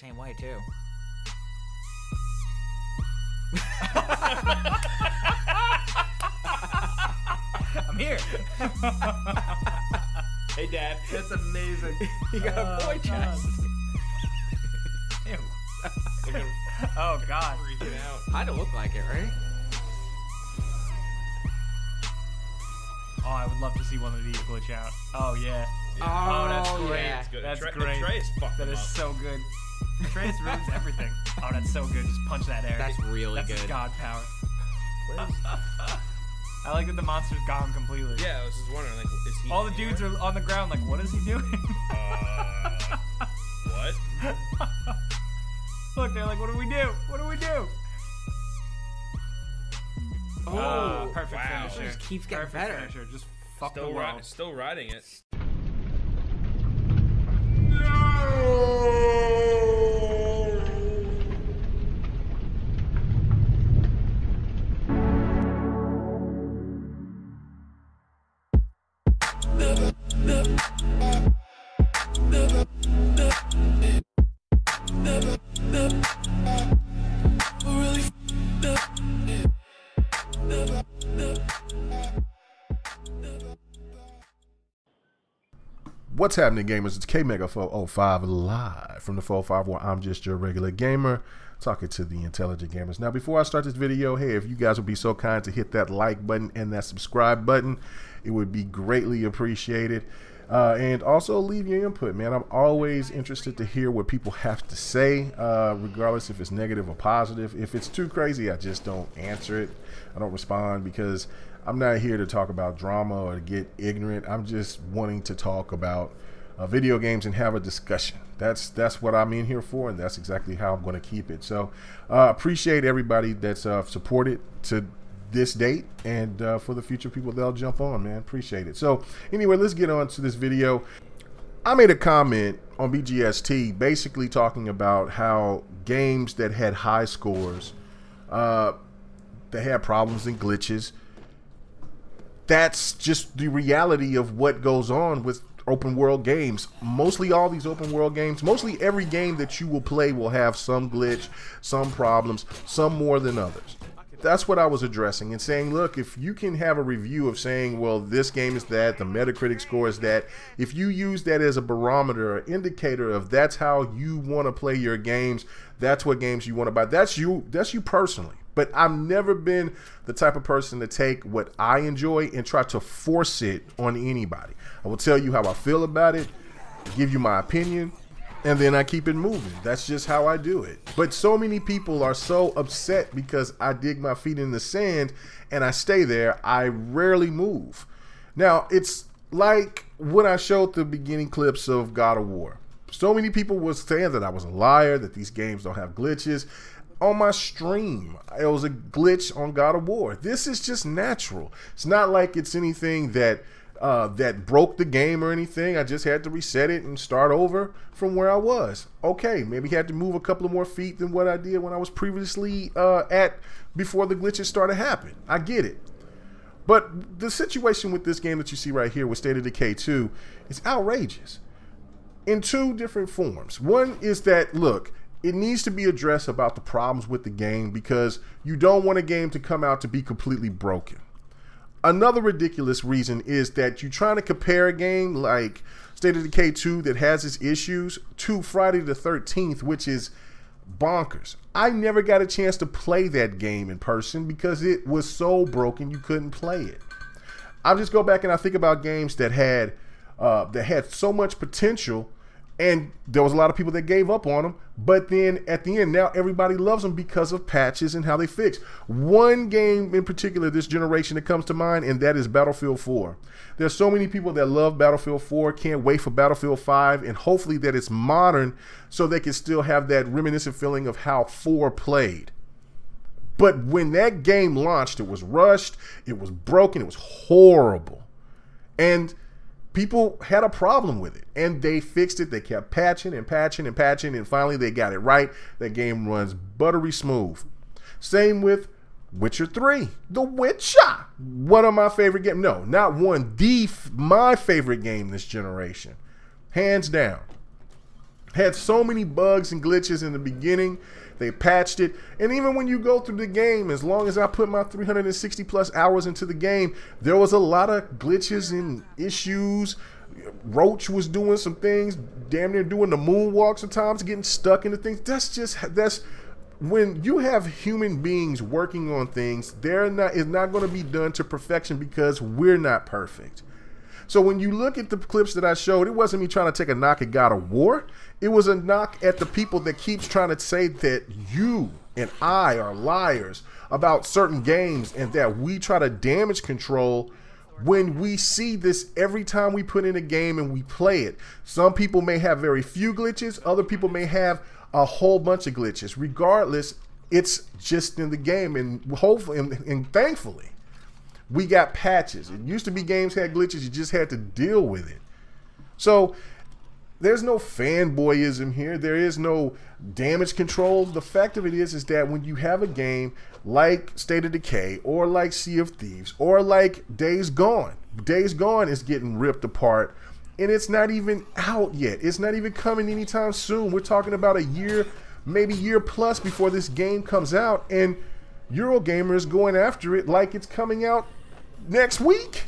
Same way too. I'm here. Hey, Dad. That's amazing. You got a boy chest. Ew. Oh God. Freaking out. Kind of look like it, right? Oh, I would love to see one of these glitch out. Oh yeah. Oh, that's great. yeah. It's good. That's the great. The tray is fucked That him is up. so good. Trace ruins everything. Oh, that's so good. Just punch that air. That's really That's good. his god power. Where is I like that the monster's gone completely. Yeah, I was just wondering, like, is he... All the dudes are on the ground like, what is he doing? What? Look, they're like, what do we do? What do we do? Oh, perfect wow. finisher. It just keeps getting Perfect better. finisher. Just fuck the world. Still riding it. What's happening, gamers? It's K-Mega405 live from the 405 where I'm just your regular gamer talking to the intelligent gamers. Now, before I start this video, hey, if you guys would be so kind to hit that like button and that subscribe button, it would be greatly appreciated. And also leave your input, man. I'm always interested to hear what people have to say, regardless if it's negative or positive. If it's too crazy, I just don't answer it. I don't respond because I'm not here to talk about drama or to get ignorant. I'm just wanting to talk about video games and have a discussion. That's what I'm in here for, and that's exactly how I'm going to keep it. So appreciate everybody that's supported to this date, and for the future people that'll jump on, man. Appreciate it. So anyway, let's get on to this video. I made a comment on BGST basically talking about how games that had high scores, they had problems and glitches. That's just the reality of what goes on with open world games. Mostly all these open world games, mostly every game that you will play will have some glitch, some problems, some more than others. That's what I was addressing and saying, look, if you can have a review of saying, well, this game is that, the Metacritic score is that, if you use that as a barometer or indicator of that's how you want to play your games, that's what games you want to buy, that's you personally. But I've never been the type of person to take what I enjoy and try to force it on anybody. I will tell you how I feel about it, give you my opinion, and then I keep it moving. That's just how I do it. But so many people are so upset because I dig my feet in the sand and I stay there. I rarely move. Now, it's like when I showed the beginning clips of God of War. So many people were saying that I was a liar, that these games don't have glitches. On my stream, it was a glitch on God of War. This is just natural. It's not like it's anything that that broke the game or anything. I just had to reset it and start over from where I was. Okay, maybe had to move a couple of more feet than what I did when I was previously at before the glitches started happening. I get it. But the situation with this game that you see right here with State of Decay 2 is outrageous in two different forms. One is that, look, it needs to be addressed about the problems with the game because you don't want a game to come out to be completely broken. Another ridiculous reason is that you're trying to compare a game like State of Decay 2 that has its issues to Friday the 13th, which is bonkers. I never got a chance to play that game in person because it was so broken you couldn't play it. I just go back and I think about games that had so much potential, and there was a lot of people that gave up on them, but then at the end, now everybody loves them because of patches and how they fix. One game in particular this generation that comes to mind, and that is Battlefield 4. There's so many people that love Battlefield 4, can't wait for Battlefield 5, and hopefully that it's modern so they can still have that reminiscent feeling of how 4 played. But when that game launched, it was rushed, it was broken, it was horrible. And people had a problem with it, and they fixed it. They kept patching and patching and patching, and finally they got it right. That game runs buttery smooth. Same with Witcher 3. The Witcher! One of my favorite games. No, not one. My favorite game this generation. Hands down. Had so many bugs and glitches in the beginning. They patched it. And even when you go through the game, as long as I put my 360 plus hours into the game, there was a lot of glitches and issues. Roach was doing some things, damn near doing the moonwalk sometimes, getting stuck into things. That's when you have human beings working on things, it's not going to be done to perfection because we're not perfect. So when you look at the clips that I showed, it wasn't me trying to take a knock at God of War. It was a knock at the people that keeps trying to say that you and I are liars about certain games and that we try to damage control when we see this every time we put in a game and we play it. Some people may have very few glitches. Other people may have a whole bunch of glitches. Regardless, it's just in the game, and hopefully and thankfully, we got patches. It used to be games had glitches. You just had to deal with it. So there's no fanboyism here. There is no damage control. The fact of it is that when you have a game like State of Decay or like Sea of Thieves or like Days Gone is getting ripped apart and it's not even out yet. It's not even coming anytime soon. We're talking about a year, maybe year plus before this game comes out, and Eurogamer is going after it like it's coming out next week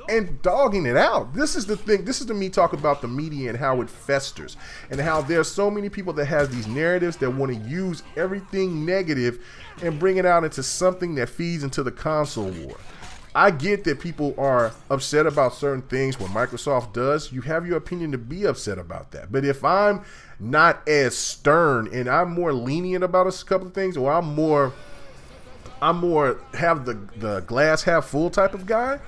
and dogging it out. This is the thing. This is the me talk about the media and how it festers and how there's so many people that have these narratives that want to use everything negative and bring it out into something that feeds into the console war. I get that people are upset about certain things what Microsoft does. You have your opinion to be upset about that. But if I'm not as stern and I'm more lenient about a couple of things, or I'm more have the glass half full type of guy,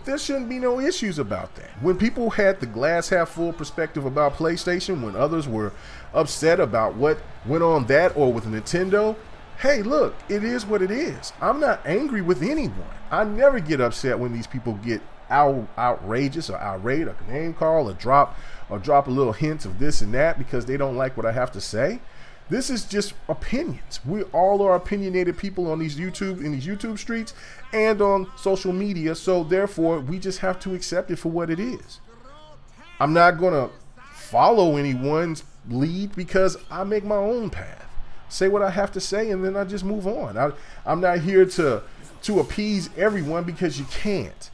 there shouldn't be no issues about that. When people had the glass half full perspective about PlayStation, when others were upset about what went on that or with Nintendo, hey, look, it is what it is. I'm not angry with anyone. I never get upset when these people get outrageous or irate or name call or drop a little hints of this and that because they don't like what I have to say. This is just opinions. We all are opinionated people on these YouTube streets and on social media, so therefore we just have to accept it for what it is. I'm not gonna follow anyone's lead because I make my own path. Say what I have to say and then I just move on. I'm not here to appease everyone because you can't.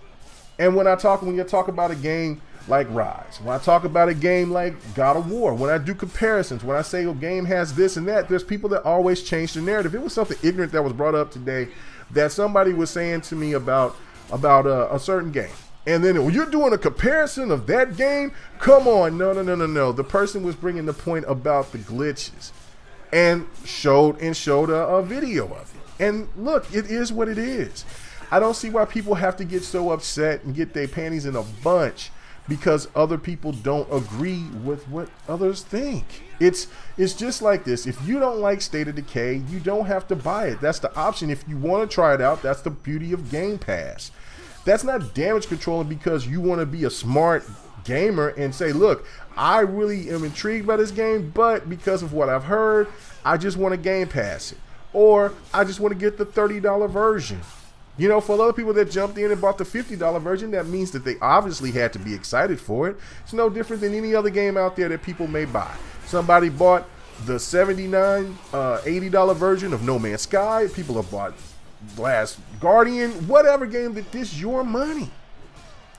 And when you talk about a game like Rise, when I talk about a game like God of War, when I do comparisons, when I say a game has this and that, there's people that always change the narrative. It was something ignorant that was brought up today that somebody was saying to me about a certain game. And then, well, you're doing a comparison of that game? Come on, no. The person was bringing the point about the glitches and showed a video of it. And look, it is what it is. I don't see why people have to get so upset and get their panties in a bunch because other people don't agree with what others think. It's just like this. If you don't like State of Decay, you don't have to buy it. That's the option. If you want to try it out, that's the beauty of Game Pass. That's not damage controlling because you want to be a smart gamer and say, look, I really am intrigued by this game, but because of what I've heard, I just want to Game Pass it. Or I just want to get the $30 version. You know, for a lot of people that jumped in and bought the $50 version, that means that they obviously had to be excited for it. It's no different than any other game out there that people may buy. Somebody bought the $79, $80 version of No Man's Sky. People have bought Last Guardian, whatever game that this is your money.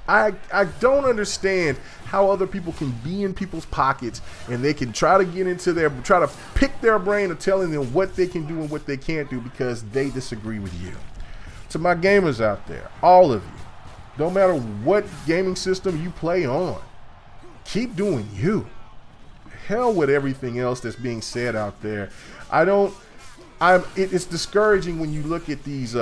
I don't understand how other people can be in people's pockets and they can try to get into try to pick their brain of telling them what they can do and what they can't do because they disagree with you. To my gamers out there, all of you, no matter what gaming system you play on, keep doing you. Hell with everything else that's being said out there. It's discouraging when you look at these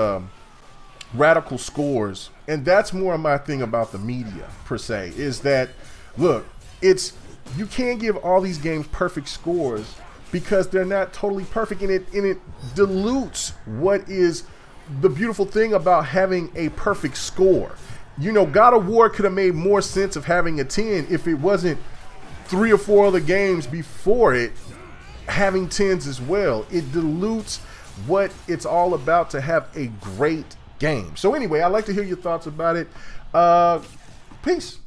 radical scores, and that's more of my thing about the media per se, is that, look, you can't give all these games perfect scores because they're not totally perfect, and it dilutes what is the beautiful thing about having a perfect score. You know, God of War could have made more sense of having a 10 if it wasn't 3 or 4 other games before it having 10s as well. It dilutes what it's all about to have a great game. So anyway, I'd like to hear your thoughts about it. Peace.